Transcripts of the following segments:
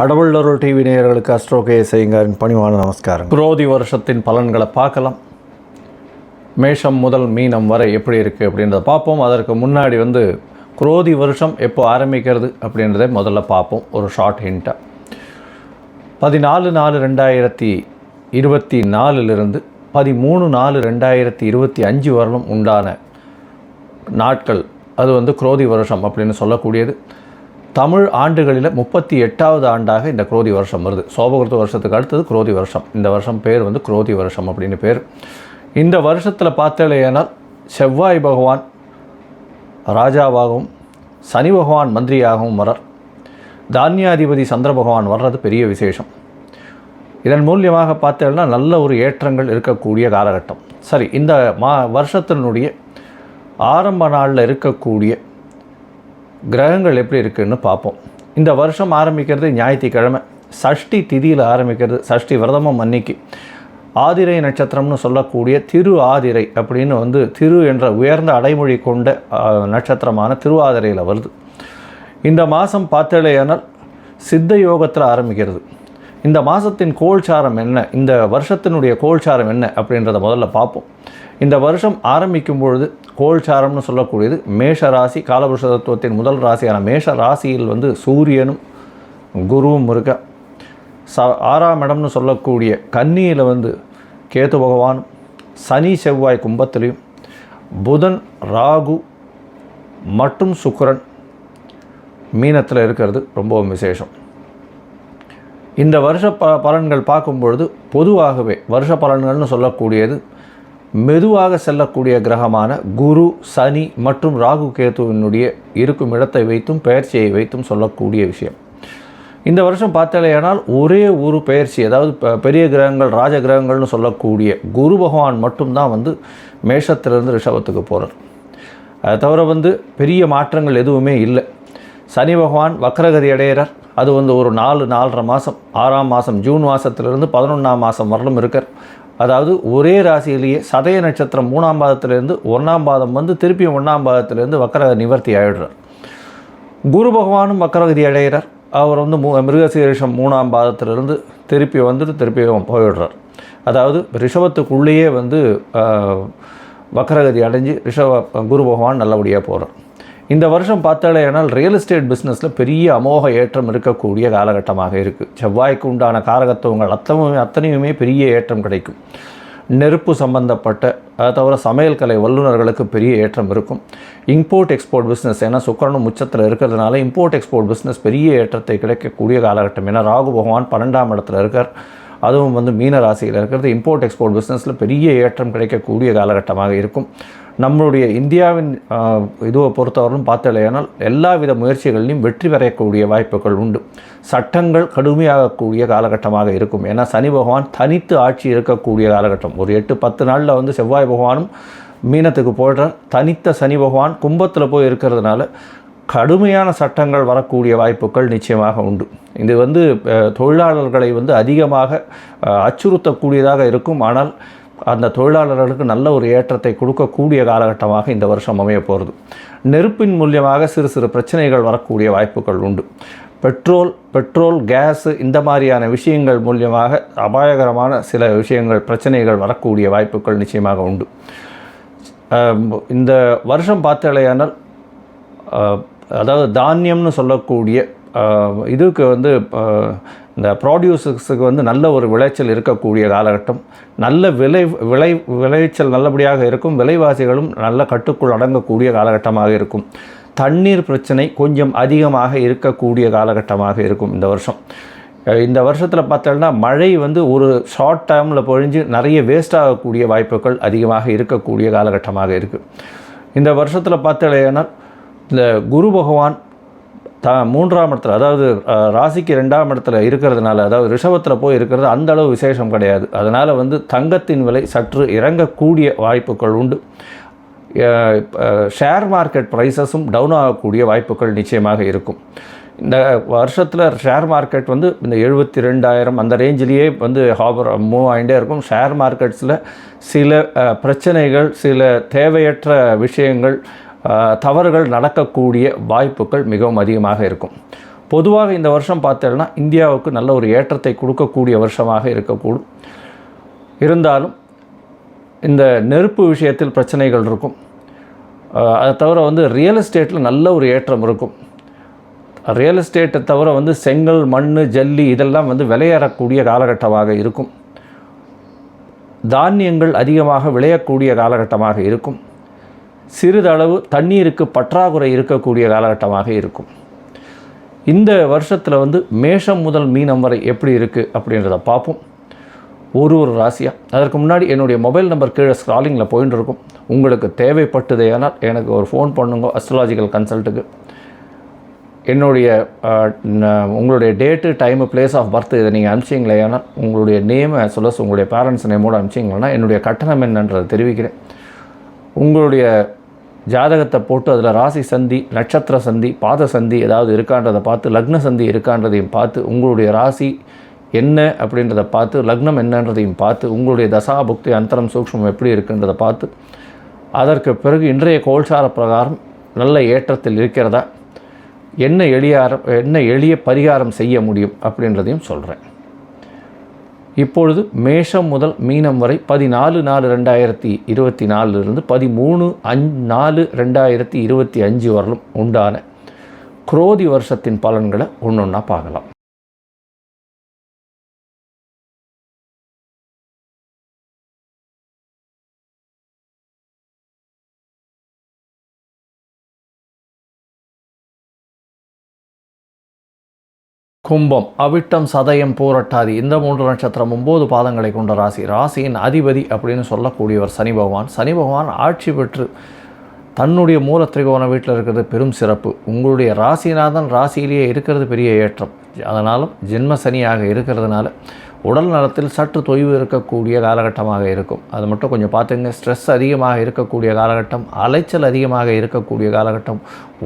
கடவுளொரு TV நேயர்களுக்கு அஸ்ட்ரோகே செய்யுங்காரின் பணிவான நமஸ்காரம். குரோதி வருஷத்தின் பலன்களை பார்க்கலாம். மேஷம் முதல் மீனம் வரை எப்படி இருக்குது அப்படின்றத பார்ப்போம். அதற்கு முன்னாடி குரோதி வருஷம் எப்போ ஆரம்பிக்கிறது அப்படின்றத முதல்ல பார்ப்போம். ஒரு ஷார்ட் ஹிண்ட்டாக 14/4/2024 13/4/2025 வரலும் உண்டான நாட்கள் அது குரோதி வருஷம் அப்படின்னு சொல்லக்கூடியது. தமிழ் ஆண்டுகளில் 38வது ஆண்டாக இந்த குரோதி வருஷம் வருது. சோபகிருத வருஷத்துக்கு அடுத்தது குரோதி வருஷம். இந்த வருஷம் பேர் குரோதி வருஷம் அப்படின்னு பேர். இந்த வருஷத்தில் பார்த்தேனால் செவ்வாய் பகவான் ராஜாவாகவும் சனி பகவான் மந்திரியாகவும் வர்றார். தானியாதிபதி சந்திர பகவான் வர்றது பெரிய விசேஷம். இதன் மூலியமாக பார்த்தேன்னா நல்ல ஒரு ஏற்றங்கள் இருக்கக்கூடிய காலகட்டம். சரி, இந்த வருஷத்தினுடைய ஆரம்ப நாளில் இருக்கக்கூடிய கிரகங்கள் எப்படி இருக்குதுன்னு பார்ப்போம். இந்த வருஷம் ஆரம்பிக்கிறது ஞாயிற்றுக்கிழமை, சஷ்டி திதியில் ஆரம்பிக்கிறது. சஷ்டி விரதமும் அன்னைக்கு ஆதிரை நட்சத்திரம்னு சொல்லக்கூடிய திரு ஆதிரை அப்படின்னு திரு என்ற உயர்ந்த அடைமொழி கொண்ட நட்சத்திரமான திருவாதிரையில் வருது. இந்த மாதம் பார்த்தேனால் சித்த யோகத்தில் ஆரம்பிக்கிறது. இந்த மாதத்தின் கோல்சாரம் என்ன, இந்த வருஷத்தினுடைய கோல்சாரம் என்ன அப்படின்றத முதல்ல பார்ப்போம். இந்த வருஷம் ஆரம்பிக்கும் பொழுது கோல்சாரம்னு சொல்லக்கூடியது மேஷ ராசி, காலபுருஷ தத்துவத்தின் முதல் ராசியான மேஷ ராசியில் சூரியனும் குருவும் இருக்க. 6ஆம் இடம்னு சொல்லக்கூடிய கன்னியில் கேது பகவானும், சனி செவ்வாய் கும்பத்திலையும், புதன் ராகு மற்றும் சுக்கிரன் மீனத்தில் இருக்கிறது ரொம்ப விசேஷம். இந்த வருஷ பலன்கள் பார்க்கும்பொழுது பொதுவாகவே வருஷ பலன்கள்னு சொல்லக்கூடியது மெதுவாக செல்லக்கூடிய கிரகமான குரு, சனி மற்றும் ராகு கேதுவினுடைய இருக்கும் இடத்தை வைத்தும் பெயர்ச்சியை வைத்தும் சொல்லக்கூடிய விஷயம். இந்த வருஷம் பார்த்தாலேயானால் ஒரே ஒரு பெயர்ச்சி, அதாவது பெரிய கிரகங்கள் ராஜ கிரகங்கள்னு சொல்லக்கூடிய குரு பகவான் மட்டும்தான் மேஷத்திலிருந்து ரிஷபத்துக்கு போகிறார். அதை தவிர பெரிய மாற்றங்கள் எதுவுமே இல்லை. சனி பகவான் வக்ரகதி அடைகிறார். அது ஒரு 4-4.5 மாதம், 6ஆம் மாதம் ஜூன் மாதத்திலிருந்து 11ஆம் மாதம் வரலும் இருக்கார். அதாவது ஒரே ராசியிலேயே சதய நட்சத்திரம் 3ஆம் பாதத்திலேருந்து 1ஆம் பாதம் திருப்பி 1ஆம் பாதத்திலேருந்து வக்ரக நிவர்த்தி ஆகிடுறார். குரு பகவானும் வக்ரகதி அடைகிறார். அவர் மிருகசீரிஷம் 3ஆம் பாதத்திலிருந்து திருப்பி போயிடுறார். அதாவது ரிஷபத்துக்குள்ளேயே வக்ரகதி அடைஞ்சு குரு பகவான் நல்லபடியாக போகிறார். இந்த வருஷம் பார்த்தாலேனால் ரியல் எஸ்டேட் பிஸ்னஸில் பெரிய அமோக ஏற்றம் இருக்கக்கூடிய காலகட்டமாக இருக்குது. செவ்வாய்க்கு உண்டான காரகத்துவங்கள் அத்தனையுமே பெரிய ஏற்றம் கிடைக்கும். நெருப்பு சம்பந்தப்பட்ட, அதை தவிர சமையல் கலை வல்லுநர்களுக்கு பெரிய ஏற்றம் இருக்கும். இம்போர்ட் எக்ஸ்போர்ட் பிஸ்னஸ், ஏன்னா சுக்கிரனும் உச்சத்தில் இருக்கிறதுனால இம்போர்ட் எக்ஸ்போர்ட் பிஸ்னஸ் பெரிய ஏற்றத்தை கிடைக்கக்கூடிய காலகட்டம். ஏன்னா ராகு பகவான் 12ஆம் இடத்துல இருக்கார். அதுவும் மீன ராசியில் இருக்கிறது. இம்போர்ட் எக்ஸ்போர்ட் பிஸ்னஸில் பெரிய ஏற்றம் கிடைக்கக்கூடிய காலகட்டமாக இருக்கும். நம்மளுடைய இந்தியாவின் இதுவை பொறுத்தவரையும் பார்த்தாலேனால் எல்லா வித முயற்சிகளிலும் வெற்றி பெறக்கூடிய வாய்ப்புகள் உண்டு. சட்டங்கள் கடுமையாகக்கூடிய காலகட்டமாக இருக்கும். ஏன்னா சனி பகவான் தனித்து ஆட்சி இருக்கக்கூடிய காலகட்டம். ஒரு 8-10 நாளில் செவ்வாய் பகவானும் மீனத்துக்கு போய்டுறார். தனித்த சனி பகவான் கும்பத்தில் போய் இருக்கிறதுனால கடுமையான சட்டங்கள் வரக்கூடிய வாய்ப்புகள் நிச்சயமாக உண்டு. இது தொழிலாளர்களை அதிகமாக அச்சுறுத்தக்கூடியதாக இருக்கும். ஆனால் அந்த தொழிலாளர்களுக்கு நல்ல ஒரு ஏற்றத்தை கொடுக்கக்கூடிய காலகட்டமாக இந்த வருஷம் அமைய போகிறது. நெருப்பின் மூலியமாக சிறு சிறு பிரச்சனைகள் வரக்கூடிய வாய்ப்புகள் உண்டு. பெட்ரோல் கேஸ் இந்த மாதிரியான விஷயங்கள் மூலியமாக அபாயகரமான சில விஷயங்கள் பிரச்சனைகள் வரக்கூடிய வாய்ப்புகள் நிச்சயமாக உண்டு. இந்த வருஷம் பார்த்தாலேயானால் அதாவது தானியம்னு சொல்லக்கூடிய இதுக்கு இந்த ப்ராடியூசர்ஸுக்கு நல்ல ஒரு விளைச்சல் இருக்கக்கூடிய காலகட்டம். நல்ல விளைச்சல் நல்லபடியாக இருக்கும். விலைவாசிகளும் நல்ல கட்டுக்குள் அடங்கக்கூடிய காலகட்டமாக இருக்கும். தண்ணீர் பிரச்சனை கொஞ்சம் அதிகமாக இருக்கக்கூடிய காலகட்டமாக இருக்கும் இந்த வருஷம். இந்த வருஷத்தில் பார்த்தோம்னா மழை ஒரு ஷார்ட் டைமில் பொழிஞ்சு நிறைய வேஸ்ட் ஆகக்கூடிய வாய்ப்புகள் அதிகமாக இருக்கக்கூடிய காலகட்டமாக இருக்குது. இந்த வருஷத்தில் பார்த்தோம்னா இந்த குரு பகவான் 3ஆம் இடத்துல, அதாவது ராசிக்கு 2ஆம் இடத்துல இருக்கிறதுனால, அதாவது ரிஷபத்தில் போய் இருக்கிறது அந்த அளவு விசேஷம் கிடையாது. அதனால் தங்கத்தின் விலை சற்று இறங்கக்கூடிய வாய்ப்புகள் உண்டு. ஷேர் மார்க்கெட் ப்ரைஸஸும் டவுன் ஆகக்கூடிய வாய்ப்புகள் நிச்சயமாக இருக்கும். இந்த வருஷத்தில் ஷேர் மார்க்கெட் இந்த 72,000 அந்த ரேஞ்சிலேயே மூவ் ஆகிட்டே இருக்கும். ஷேர் மார்க்கெட்ஸில் சில பிரச்சனைகள், சில தேவையற்ற விஷயங்கள், தவறுகள் நடக்கக்கூடிய வாய்ப்புகள் மிகவும் அதிகமாக இருக்கும். பொதுவாக இந்த வருஷம் பார்த்தேன்னா இந்தியாவுக்கு நல்ல ஒரு ஏற்றத்தை கொடுக்கக்கூடிய வருஷமாக இருக்கக்கூடும். இருந்தாலும் இந்த நெருப்பு விஷயத்தில் பிரச்சனைகள் இருக்கும். அதை தவிர ரியல் எஸ்டேட்டில் நல்ல ஒரு ஏற்றம் இருக்கும். ரியல் எஸ்டேட்டை தவிர செங்கல், மண், ஜல்லி இதெல்லாம் விளையேறக்கூடிய காலகட்டமாக இருக்கும். தானியங்கள் அதிகமாக விளையக்கூடிய காலகட்டமாக இருக்கும். சிறிதளவு தண்ணீருக்கு பற்றாக்குறை இருக்கக்கூடிய காலகட்டமாக இருக்கும். இந்த வருஷத்தில் மேஷம் முதல் மீனம் வரை எப்படி இருக்குது அப்படின்றத பார்ப்போம், ஒரு ராசியாக. அதற்கு முன்னாடி என்னுடைய மொபைல் நம்பர் கீழே ஸ்க்ராலிங்கில் போயின்னு இருக்கும். உங்களுக்கு தேவைப்பட்டதேனால் எனக்கு ஒரு ஃபோன் பண்ணுங்க அஸ்ட்ராலஜிக்கல் கன்சல்ட்டுக்கு. என்னுடைய உங்களுடைய date, time, place of birth இதை நீங்கள் அனுப்பிச்சிங்களேன்னா உங்களுடைய நேம் as well as உங்களுடைய பேரண்ட்ஸ் நேமோடு அனுப்பிச்சிங்கன்னா என்னுடைய கட்டணம் என்னன்றதை தெரிவிக்கிறேன். உங்களுடைய ஜாதகத்தை போட்டு அதில் ராசி சந்தி, நட்சத்திர சந்தி, பாத சந்தி ஏதாவது இருக்கான்றதை பார்த்து, லக்ன சந்தி இருக்கான்றதையும் பார்த்து, உங்களுடைய ராசி என்ன அப்படின்றத பார்த்து, லக்னம் என்னன்றதையும் பார்த்து, உங்களுடைய தசா புக்தி அந்தரம் சூக்ஷ்மம் எப்படி இருக்குன்றதை பார்த்து, அதற்கு பிறகு இன்றைய கோல்சார பிரகாரம் நல்ல ஏற்றத்தில் இருக்கிறதா, என்ன எளிய பரிகாரம் செய்ய முடியும் அப்படின்றதையும் சொல்கிறேன். இப்பொழுது மேஷம் முதல் மீனம் வரை 14/4/2024 13/4/2025 வரலும் உண்டான குரோதி வருஷத்தின் பலன்களை ஒன்றொன்னா பார்க்கலாம். கும்பம், அவிட்டம், சதயம், பூரட்டாதி இந்த 3 நட்சத்திரம் 9 பாதங்களை கொண்ட ராசி. ராசியின் அதிபதி அப்படின்னு சொல்லக்கூடியவர் சனி பகவான். சனி பகவான் ஆட்சி பெற்று தன்னுடைய மூல திரிகோண வீட்டில் இருக்கிறது பெரும் சிறப்பு. உங்களுடைய ராசிநாதன் ராசியிலேயே இருக்கிறது பெரிய ஏற்றம். அதனாலும் ஜென்ம சனியாக இருக்கிறதுனால உடல் நலத்தில் சற்று தொய்வு இருக்கக்கூடிய காலகட்டமாக இருக்கும். அது மட்டும் கொஞ்சம் பார்த்துங்க. ஸ்ட்ரெஸ் அதிகமாக இருக்கக்கூடிய காலகட்டம், அலைச்சல் அதிகமாக இருக்கக்கூடிய காலகட்டம்,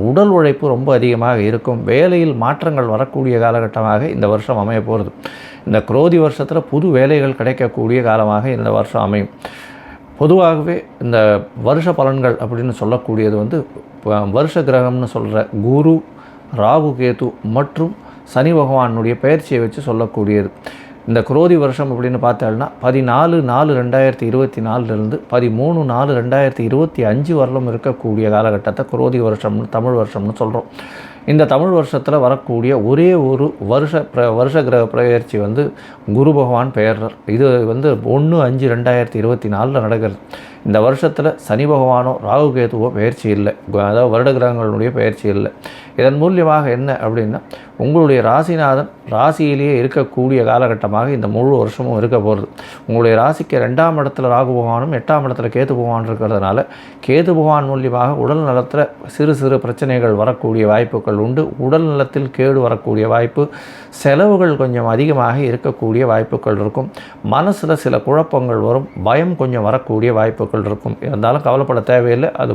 உடல் உழைப்பு ரொம்ப அதிகமாக இருக்கும். வேலையில் மாற்றங்கள் வரக்கூடிய காலகட்டமாக இந்த வருஷம் அமைய போகிறது. இந்த குரோதி வருஷத்தில் புது வேலைகள் கிடைக்கக்கூடிய காலமாக இந்த வருஷம் அமையும். பொதுவாகவே இந்த வருஷ பலன்கள் அப்படின்னு சொல்லக்கூடியது வருஷ கிரகம்னு சொல்கிற குரு, ராகு, கேது மற்றும் சனி பகவானுடைய பயிற்சியை வச்சு சொல்லக்கூடியது. இந்த குரோதி வருஷம் அப்படின்னு பார்த்தோம்னா 14/4/2024 13/4/2025 வரலும் இருக்கக்கூடிய காலகட்டத்தை குரோதி வருஷம்னு தமிழ் வருஷம்னு சொல்கிறோம். இந்த தமிழ் வருஷத்தில் வரக்கூடிய ஒரே ஒரு வருஷ கிரக பயிற்சி குரு பகவான் பெயர்றார். இது 1/5/2024 நடக்கிறது. இந்த வருஷத்தில் சனி பகவானோ ராகு கேதுவோ பயிற்சி இல்லை, அதாவது வருட கிரகங்களுடைய பயிற்சி இல்லை. இதன் மூலியமாக என்ன அப்படின்னா உங்களுடைய ராசிநாதன் ராசியிலேயே இருக்கக்கூடிய காலகட்டமாக இந்த முழு வருஷமும் இருக்க போகிறது. உங்களுடைய ராசிக்கு 2ஆம் இடத்துல ராகு பகவானும் 8ஆம் இடத்துல கேது பகவான் இருக்கிறதுனால கேது பகவான் மூலியமாக உடல் நலத்தில் சிறு பிரச்சனைகள் வரக்கூடிய வாய்ப்புகள் உண்டு. உடல் நலத்தில் கேடு வரக்கூடிய வாய்ப்பு, செலவுகள் கொஞ்சம் அதிகமாக இருக்கக்கூடிய வாய்ப்புகள் இருக்கும். மனசில் சில குழப்பங்கள் வரும், பயம் கொஞ்சம் வரக்கூடிய வாய்ப்புகள் இருக்கும். இருந்தாலும் கவலைப்பட தேவையில்லை. அது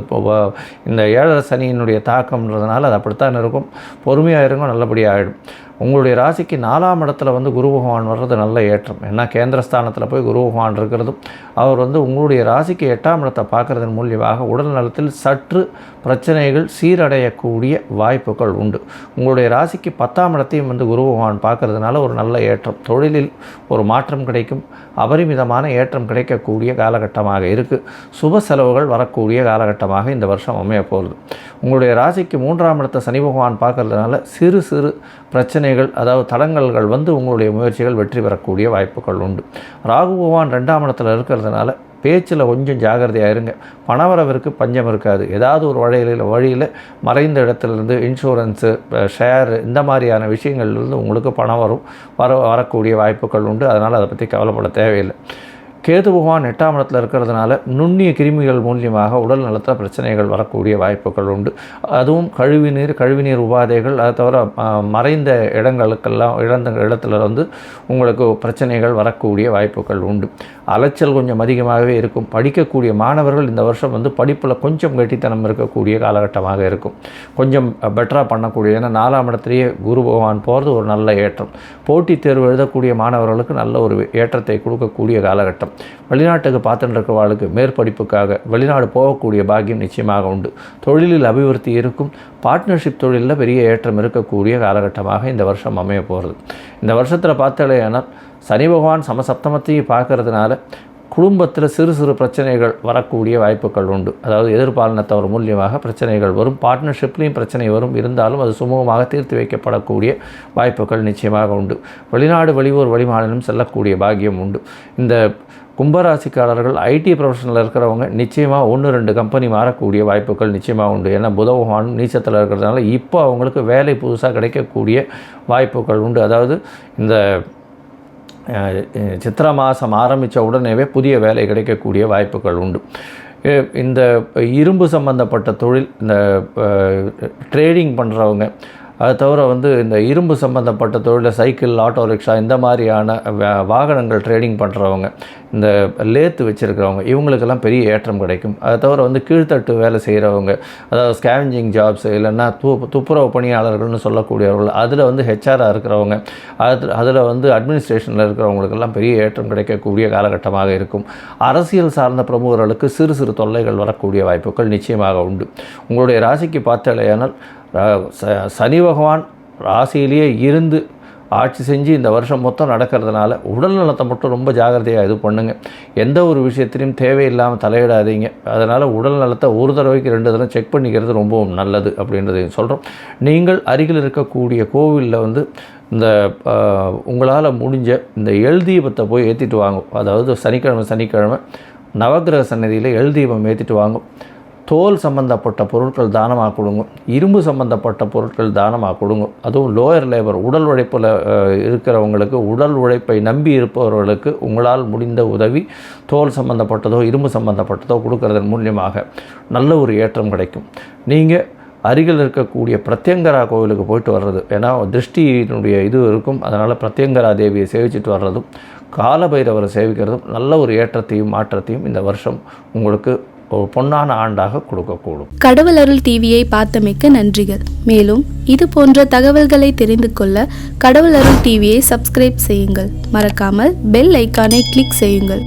இந்த 7 சனியினுடைய தாக்கம்ன்றதுனால அது அப்படித்தான் இருக்கும். பொறுமையாக இருங்க, நல்லபடியாக ஆகிடும். உங்களுடைய ராசிக்கு 4ஆம் இடத்துல குரு பகவான் வர்றது நல்ல ஏற்றம். ஏன்னா கேந்திரஸ்தானத்தில் போய் குரு பகவான் இருக்கிறதும் அவர் உங்களுடைய ராசிக்கு 8ஆம் இடத்தை பார்க்குறதன் மூலியமாக உடல் நலத்தில் சற்று பிரச்சனைகள் சீரடையக்கூடிய வாய்ப்புகள் உண்டு. உங்களுடைய ராசிக்கு 10ஆம் இடத்தையும் குரு பகவான் பார்க்கறதுனால ஒரு நல்ல ஏற்றம், தொழிலில் ஒரு மாற்றம் கிடைக்கும், அபரிமிதமான ஏற்றம் கிடைக்கக்கூடிய காலகட்டமாக இருக்குது. சுப செலவுகள் வரக்கூடிய காலகட்டமாக இந்த வருஷம் அமைய போகிறது. உங்களுடைய ராசிக்கு 3ஆம் இடத்தை சனி பகவான் பார்க்கறதுனால சிறு பிரச்சனைகள், அதாவது தடங்கல்கள் உங்களுடைய முயற்சிகள் வெற்றி பெறக்கூடிய வாய்ப்புகள் உண்டு. ராகு பகவான் 2ஆம் இடத்துல இருக்கிறதுனால பேச்சில் கொஞ்சம் ஜாகிரதையாக இருங்க. பணவரவிற்கு பஞ்சம் இருக்காது. ஏதாவது ஒரு வழியில் மறைந்த இடத்துலேருந்து இன்சூரன்ஸு, ஷேரு இந்த மாதிரியான விஷயங்கள்லேருந்து உங்களுக்கு பணம் வரக்கூடிய வாய்ப்புகள் உண்டு. அதனால் அதை பற்றி கவலைப்பட தேவையில்லை. கேது பகவான் 8ஆம் இடத்துல இருக்கிறதுனால நுண்ணிய கிருமிகள் மூலியமாக உடல் நலத்தில் பிரச்சனைகள் வரக்கூடிய வாய்ப்புகள் உண்டு. அதுவும் கழிவுநீர் உபாதைகள், அதை தவிர மறைந்த இடத்துல உங்களுக்கு பிரச்சனைகள் வரக்கூடிய வாய்ப்புகள் உண்டு. அலைச்சல் கொஞ்சம் அதிகமாகவே இருக்கும். படிக்கக்கூடிய மாணவர்கள் இந்த வருஷம் படிப்பில் கொஞ்சம் கெட்டித்தனம் இருக்கக்கூடிய காலகட்டமாக இருக்கும். கொஞ்சம் பெட்டராக பண்ணக்கூடிய, ஏன்னா 4ஆம் இடத்துலேயே குரு பகவான் போகிறது ஒரு நல்ல ஏற்றம். போட்டித் தேர்வு எழுதக்கூடிய மாணவர்களுக்கு நல்ல ஒரு ஏற்றத்தை கொடுக்கக்கூடிய காலகட்டம். வரும். வெளிநாட்டுக்கு பார்த்துட்டு இருக்கிறவர்களுக்கு மேற்படிப்புக்காக வெளிநாடு போகக்கூடிய பாக்கியம் நிச்சயமாக உண்டு. தொழிலில் அபிவிருத்தி இருக்கும். பார்ட்னர்ஷிப் தொழிலில் பெரிய ஏற்றம் இருக்கக்கூடிய காலகட்டமாக இந்த வருஷம் அமைய போகிறது. இந்த வருஷத்தில் பார்த்தாலேயானால் சனி பகவான் சமசப்தமத்தையும் பார்க்கறதுனால குடும்பத்தில் சிறு சிறு பிரச்சனைகள் வரக்கூடிய வாய்ப்புகள் உண்டு. அதாவது எதிர்பாலினத்தவர் மூலியமாக பிரச்சனைகள் வரும். பார்ட்னர்ஷிப்லேயும் பிரச்சனை வரும். இருந்தாலும் அது சுமூகமாக தீர்த்து வைக்கப்படக்கூடிய வாய்ப்புகள் நிச்சயமாக உண்டு. வெளிநாடு வெளியூர் வெளிமாநிலம் செல்லக்கூடிய பாக்கியம் உண்டு. இந்த கும்பராசிக்காரர்கள் ஐடி ப்ரொஃபஷனில் இருக்கிறவங்க நிச்சயமாக 1-2 கம்பெனி மாறக்கூடிய வாய்ப்புகள் நிச்சயமாக உண்டு. ஏன்னா புத பகவான் நீச்சத்தில் இருக்கிறதுனால இப்போ அவங்களுக்கு வேலை புதுசாக கிடைக்கக்கூடிய வாய்ப்புகள் உண்டு. அதாவது இந்த சித்திரை மாதம் ஆரம்பித்த உடனேவே புதிய வேலை கிடைக்கக்கூடிய வாய்ப்புகள் உண்டு. இந்த இரும்பு சம்பந்தப்பட்ட தொழில், இந்த ட்ரேடிங் பண்ணுறவங்க, அது தவிர இந்த இரும்பு சம்பந்தப்பட்ட தொழிலில் சைக்கிள், ஆட்டோ ரிக்ஷா இந்த மாதிரியான வாகனங்கள் ட்ரேடிங் பண்ணுறவங்க, இந்த லேத்து வச்சுருக்கிறவங்க, இவங்களுக்கெல்லாம் பெரிய ஏற்றம் கிடைக்கும். அதை தவிர கீழ்த்தட்டு வேலை செய்கிறவங்க, அதாவது ஸ்கேவெஞ்சிங் ஜாப்ஸ், இல்லைன்னா துப்புரவு பணியாளர்கள்னு சொல்லக்கூடியவர்கள், அதில் ஹெச்ஆராக இருக்கிறவங்க, அதில் அட்மினிஸ்ட்ரேஷனில் இருக்கிறவங்களுக்கெல்லாம் பெரிய ஏற்றம் கிடைக்கக்கூடிய காலகட்டமாக இருக்கும். அரசியல் சார்ந்த பிரமுகர்களுக்கு சிறு சிறு தொல்லைகள் வரக்கூடிய வாய்ப்புகள் நிச்சயமாக உண்டு. உங்களுடைய ராசிக்கு பார்த்தாலேயானால் சனி பகவான் ராசியிலேயே இருந்து ஆட்சி செஞ்சு இந்த வருஷம் மொத்தம் நடக்கிறதுனால உடல் நலத்தை மட்டும் ரொம்ப ஜாகிரதையாக இது பண்ணுங்கள். எந்த ஒரு விஷயத்திலையும் தேவையில்லாமல் தலையிடாதீங்க. அதனால் உடல் நலத்தை ஒரு தடவைக்கு 2 தடவை செக் பண்ணிக்கிறது ரொம்பவும் நல்லது அப்படின்றதையும் சொல்கிறோம். நீங்கள் அருகில் இருக்கக்கூடிய கோவிலில் இந்த உங்களால் முடிஞ்ச இந்த எள் தீபத்தை போய் ஏற்றிட்டு வாங்கும். அதாவது சனிக்கிழமை நவக்கிரக சன்னதியில் எள் தீபம் ஏற்றிட்டு வாங்கும். தோல் சம்பந்தப்பட்ட பொருட்கள் தானமாக கொடுங்க. இரும்பு சம்பந்தப்பட்ட பொருட்கள் தானமாக கொடுங்க. அதுவும் லோயர் லேபர், உடல் உழைப்பில் இருக்கிறவங்களுக்கு, உடல் உழைப்பை நம்பி இருப்பவர்களுக்கு உங்களால் முடிந்த உதவி தோல் சம்பந்தப்பட்டதோ இரும்பு சம்பந்தப்பட்டதோ கொடுக்கறதன் மூலியமாக நல்ல ஒரு ஏற்றம் கிடைக்கும். நீங்கள் அருகில் இருக்கக்கூடிய பிரத்யங்கரா கோவிலுக்கு போயிட்டு வர்றது, ஏன்னா திருஷ்டியினுடைய இது இருக்கும். அதனால் பிரத்யங்கரா தேவியை சேவிச்சுட்டு வர்றதும் காலபைரவரை சேவிக்கிறதும் நல்ல ஒரு ஏற்றத்தையும் மாற்றத்தையும் இந்த வருஷம் உங்களுக்கு ஒரு பொன்னான ஆண்டாக கொடுக்கக்கூடும். கடவுள் அருள் டிவியை பார்த்தமைக்கு நன்றிகள். மேலும் இது போன்ற தகவல்களை தெரிந்து கொள்ள கடவுள் அருள் டிவியை சப்ஸ்கிரைப் செய்யுங்கள். மறக்காமல் பெல் ஐக்கானை கிளிக் செய்யுங்கள்.